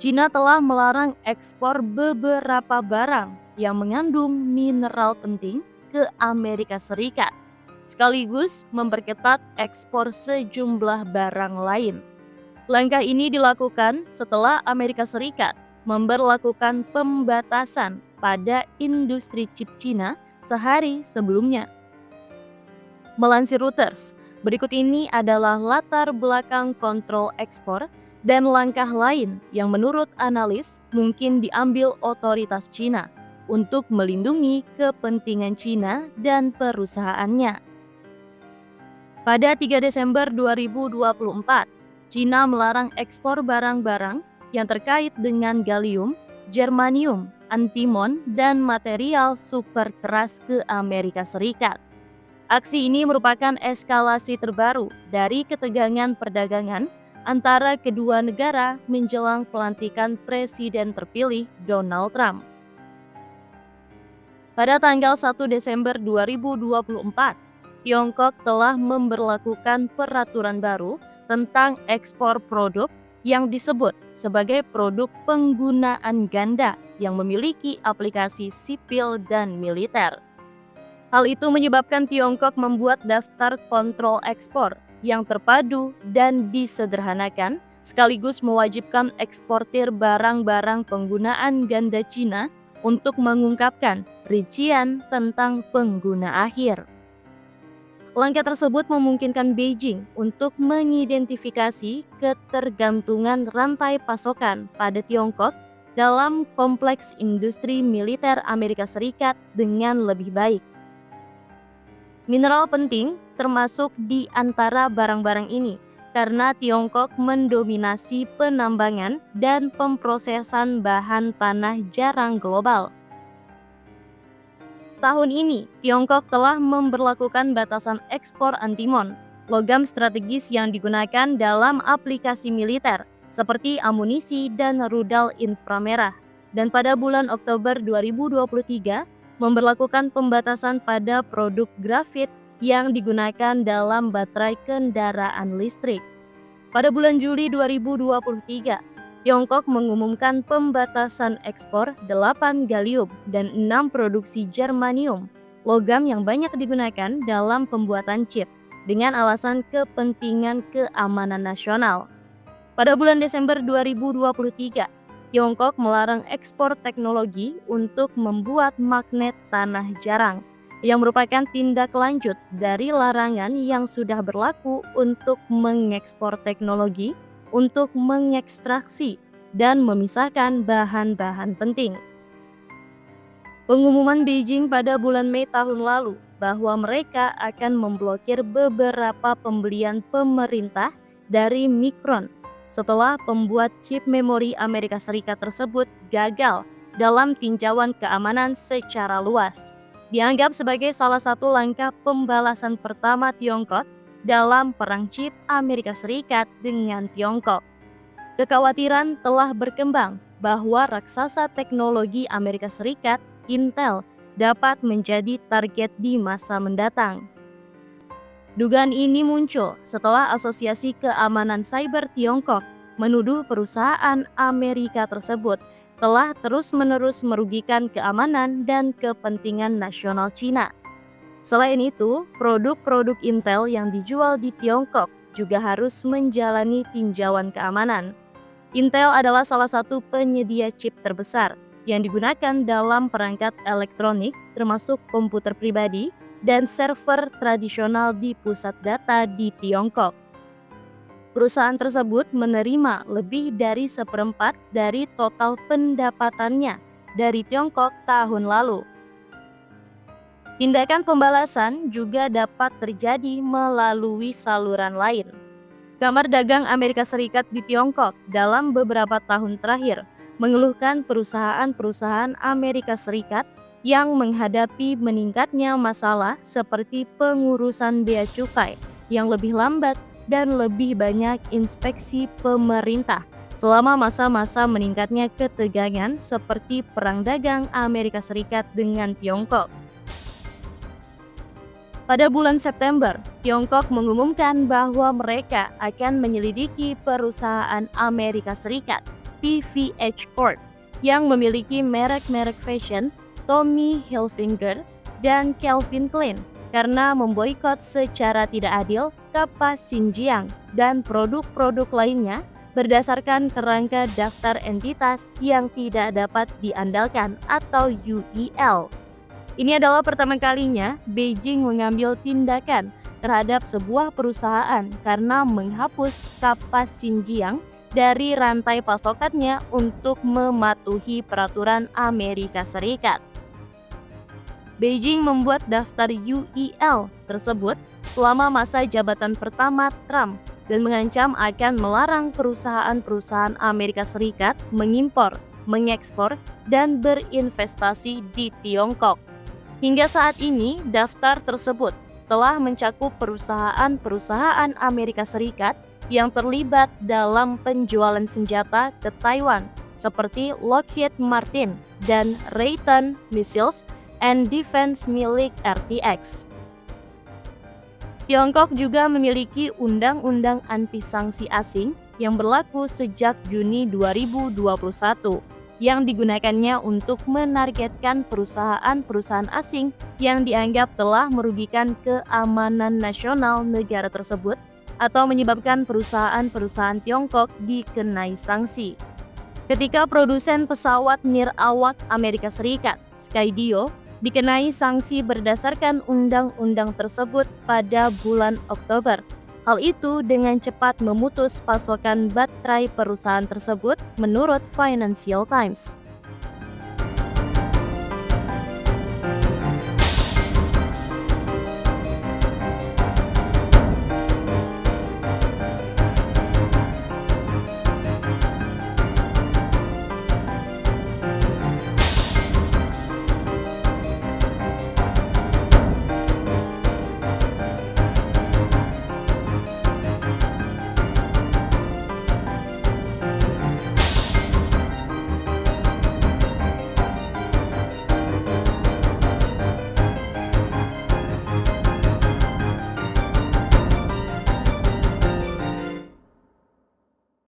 China telah melarang ekspor beberapa barang yang mengandung mineral penting ke Amerika Serikat, sekaligus memperketat ekspor sejumlah barang lain. Langkah ini dilakukan setelah Amerika Serikat memberlakukan pembatasan pada industri chip China sehari sebelumnya. Melansir Reuters, berikut ini adalah latar belakang kontrol ekspor dan langkah lain yang menurut analis mungkin diambil otoritas China untuk melindungi kepentingan China dan perusahaannya. Pada 3 Desember 2024, China melarang ekspor barang-barang yang terkait dengan gallium, germanium, antimon, dan material super keras ke Amerika Serikat. Aksi ini merupakan eskalasi terbaru dari ketegangan perdagangan antara kedua negara menjelang pelantikan Presiden terpilih Donald Trump. Pada tanggal 1 Desember 2024, Tiongkok telah memberlakukan peraturan baru tentang ekspor produk yang disebut sebagai produk penggunaan ganda yang memiliki aplikasi sipil dan militer. Hal itu menyebabkan Tiongkok membuat daftar kontrol ekspor yang terpadu dan disederhanakan, sekaligus mewajibkan eksportir barang-barang penggunaan ganda Cina untuk mengungkapkan rincian tentang pengguna akhir. Langkah tersebut memungkinkan Beijing untuk mengidentifikasi ketergantungan rantai pasokan pada Tiongkok dalam kompleks industri militer Amerika Serikat dengan lebih baik. Mineral penting termasuk di antara barang-barang ini karena Tiongkok mendominasi penambangan dan pemrosesan bahan tanah jarang global. Tahun ini, Tiongkok telah memberlakukan batasan ekspor antimon, logam strategis yang digunakan dalam aplikasi militer seperti amunisi dan rudal inframerah. Dan pada bulan Oktober 2023, memberlakukan pembatasan pada produk grafit yang digunakan dalam baterai kendaraan listrik. Pada bulan Juli 2023, Tiongkok mengumumkan pembatasan ekspor 8 gallium dan 6 produksi germanium, logam yang banyak digunakan dalam pembuatan chip, dengan alasan kepentingan keamanan nasional. Pada bulan Desember 2023, Tiongkok melarang ekspor teknologi untuk membuat magnet tanah jarang, yang merupakan tindak lanjut dari larangan yang sudah berlaku untuk mengekspor teknologi untuk mengekstraksi dan memisahkan bahan-bahan penting. Pengumuman Beijing pada bulan Mei tahun lalu bahwa mereka akan memblokir beberapa pembelian pemerintah dari Micron setelah pembuat chip memori Amerika Serikat tersebut gagal dalam tinjauan keamanan secara luas, dianggap sebagai salah satu langkah pembalasan pertama Tiongkok dalam perang chip Amerika Serikat dengan Tiongkok. Kekhawatiran telah berkembang bahwa raksasa teknologi Amerika Serikat, Intel, dapat menjadi target di masa mendatang. Dugaan ini muncul setelah Asosiasi Keamanan Cyber Tiongkok menuduh perusahaan Amerika tersebut telah terus-menerus merugikan keamanan dan kepentingan nasional China. Selain itu, produk-produk Intel yang dijual di Tiongkok juga harus menjalani tinjauan keamanan. Intel adalah salah satu penyedia chip terbesar yang digunakan dalam perangkat elektronik termasuk komputer pribadi dan server tradisional di pusat data di Tiongkok. Perusahaan tersebut menerima lebih dari 1/4 dari total pendapatannya dari Tiongkok tahun lalu. Tindakan pembalasan juga dapat terjadi melalui saluran lain. Kamar Dagang Amerika Serikat di Tiongkok dalam beberapa tahun terakhir mengeluhkan perusahaan-perusahaan Amerika Serikat yang menghadapi meningkatnya masalah seperti pengurusan bea cukai yang lebih lambat dan lebih banyak inspeksi pemerintah selama masa-masa meningkatnya ketegangan seperti perang dagang Amerika Serikat dengan Tiongkok. Pada bulan September, Tiongkok mengumumkan bahwa mereka akan menyelidiki perusahaan Amerika Serikat PVH Corp yang memiliki merek-merek fashion Tommy Hilfiger dan Calvin Klein karena memboikot secara tidak adil kapas Xinjiang dan produk-produk lainnya berdasarkan kerangka daftar entitas yang tidak dapat diandalkan atau UEL. Ini adalah pertama kalinya Beijing mengambil tindakan terhadap sebuah perusahaan karena menghapus kapas Xinjiang dari rantai pasokannya untuk mematuhi peraturan Amerika Serikat. Beijing membuat daftar UEL tersebut selama masa jabatan pertama Trump dan mengancam akan melarang perusahaan-perusahaan Amerika Serikat mengimpor, mengekspor, dan berinvestasi di Tiongkok. Hingga saat ini, daftar tersebut telah mencakup perusahaan-perusahaan Amerika Serikat yang terlibat dalam penjualan senjata ke Taiwan seperti Lockheed Martin dan Raytheon Missiles and Defense milik RTX. Tiongkok juga memiliki undang-undang anti sanksi asing yang berlaku sejak Juni 2021 yang digunakannya untuk menargetkan perusahaan-perusahaan asing yang dianggap telah merugikan keamanan nasional negara tersebut atau menyebabkan perusahaan-perusahaan Tiongkok dikenai sanksi. Ketika produsen pesawat nirawak Amerika Serikat, Skydio, dikenai sanksi berdasarkan undang-undang tersebut pada bulan Oktober. Hal itu dengan cepat memutus pasokan baterai perusahaan tersebut menurut Financial Times.